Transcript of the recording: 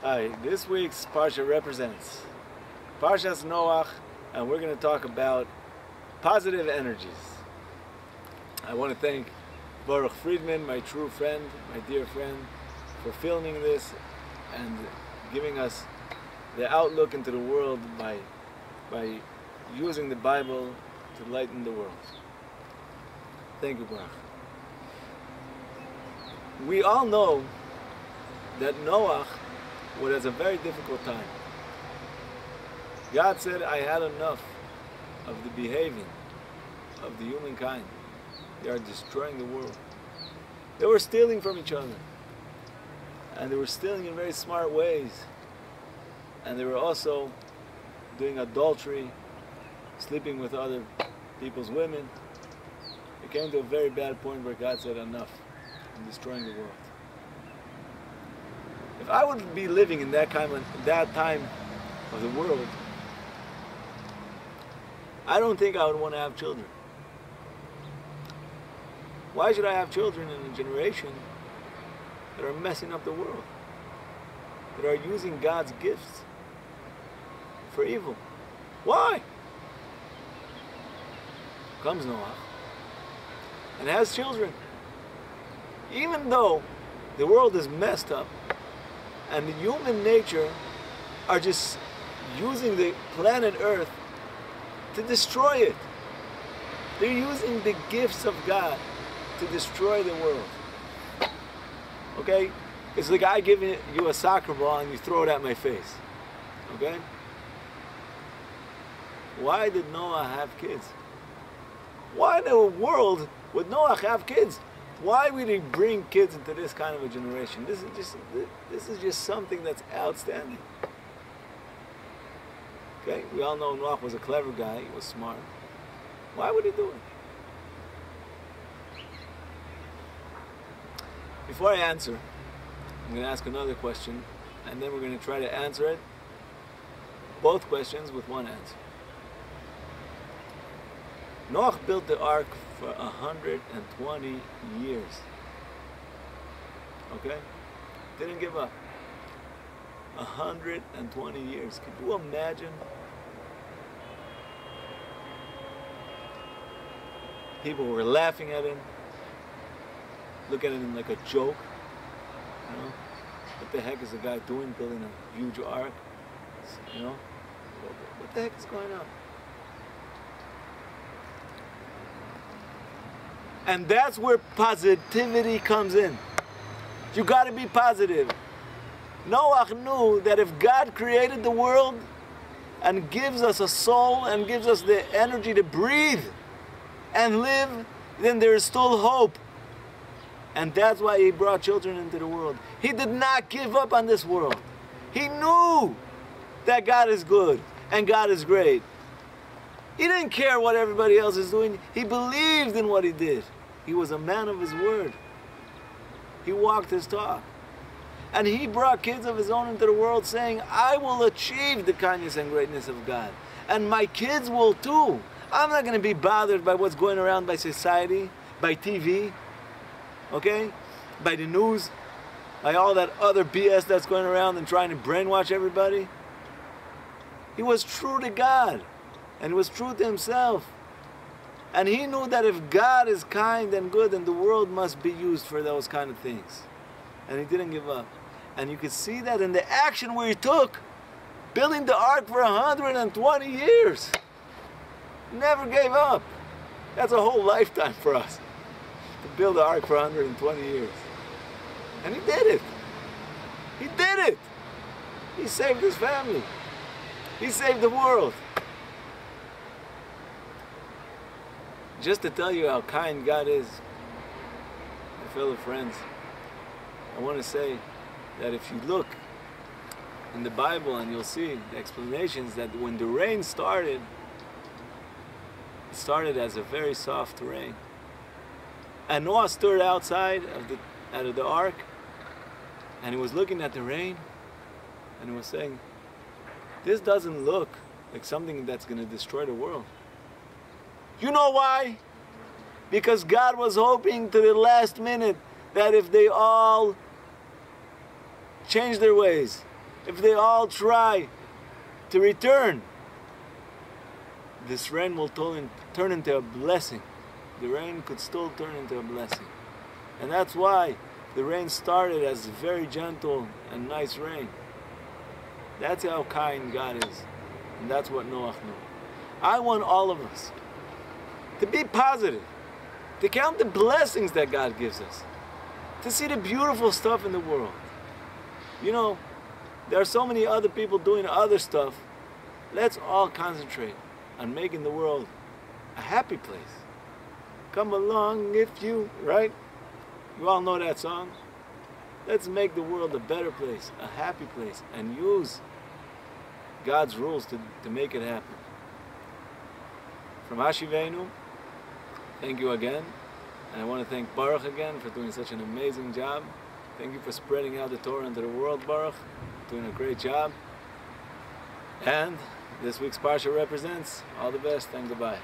Hi, this week's Parsha represents Parsha Noach, and we're going to talk about positive energies. I want to thank Baruch Friedman, my true friend, my dear friend, for filming this and giving us the outlook into the world by using the Bible to lighten the world. Thank you, Baruch. We all know that Noach was a very difficult time. God said, I had enough of the behaving of the humankind. They are destroying the world. They were stealing from each other. And they were stealing in very smart ways. And they were also doing adultery, sleeping with other people's women. It came to a very bad point where God said enough and destroying the world. If I would be living in that time of the world, I don't think I would want to have children. Why should I have children in a generation that are messing up the world, that are using God's gifts for evil? Why? Comes Noah and has children. Even though the world is messed up and the human nature are just using the planet Earth to destroy it. They're using the gifts of God to destroy the world. Okay? It's like I give you a soccer ball and you throw it at my face. Okay? Why did Noah have kids? Why in the world would Noah have kids? Why would he bring kids into this kind of a generation? This is just something that's outstanding. Okay, we all know Noach was a clever guy. He was smart. Why would he do it? Before I answer, I'm going to ask another question, and then we're going to try to answer it. Both questions with one answer. Noach built the ark for 120 years. Okay? Didn't give up. 120 years. Could you imagine? People were laughing at him, looking at him like a joke. You know? What the heck is the guy doing, building a huge ark? You know? What the heck is going on? And that's where positivity comes in. You got to be positive. Noach knew that if God created the world and gives us a soul and gives us the energy to breathe and live, then there is still hope. And that's why he brought children into the world. He did not give up on this world. He knew that God is good and God is great. He didn't care what everybody else is doing. He believed in what he did. He was a man of his word. He walked his talk. And he brought kids of his own into the world saying, I will achieve the kindness and greatness of God. And my kids will too. I'm not going to be bothered by what's going around by society, by TV, okay? By the news, by all that other BS that's going around and trying to brainwash everybody. He was true to God. And he was true to himself. And he knew that if God is kind and good, then the world must be used for those kind of things. And he didn't give up. And you could see that in the action where he took, building the ark for 120 years. Never gave up. That's a whole lifetime for us, to build the ark for 120 years. And he did it. He did it. He saved his family. He saved the world. Just to tell you how kind God is, my fellow friends, I want to say that if you look in the Bible and you'll see the explanations that when the rain started, it started as a very soft rain. And Noah stood outside of the ark and he was looking at the rain and he was saying, this doesn't look like something that's going to destroy the world. You know why? Because God was hoping to the last minute that if they all change their ways if they all try to return, this rain will turn into a blessing. The rain could still turn into a blessing. And that's why the rain started as very gentle and nice rain. That's how kind God is. And that's what Noach knew. I want all of us to be positive, to count the blessings that God gives us, to see the beautiful stuff in the world. You know, there are so many other people doing other stuff. Let's all concentrate on making the world a happy place. Come along if you, right? You all know that song. Let's make the world a better place, a happy place, and use God's rules to make it happen. From Hashivenu, thank you again. And I want to thank Baruch again for doing such an amazing job. Thank you for spreading out the Torah into the world, Baruch. Doing a great job. And this week's Parsha represents all the best and goodbye.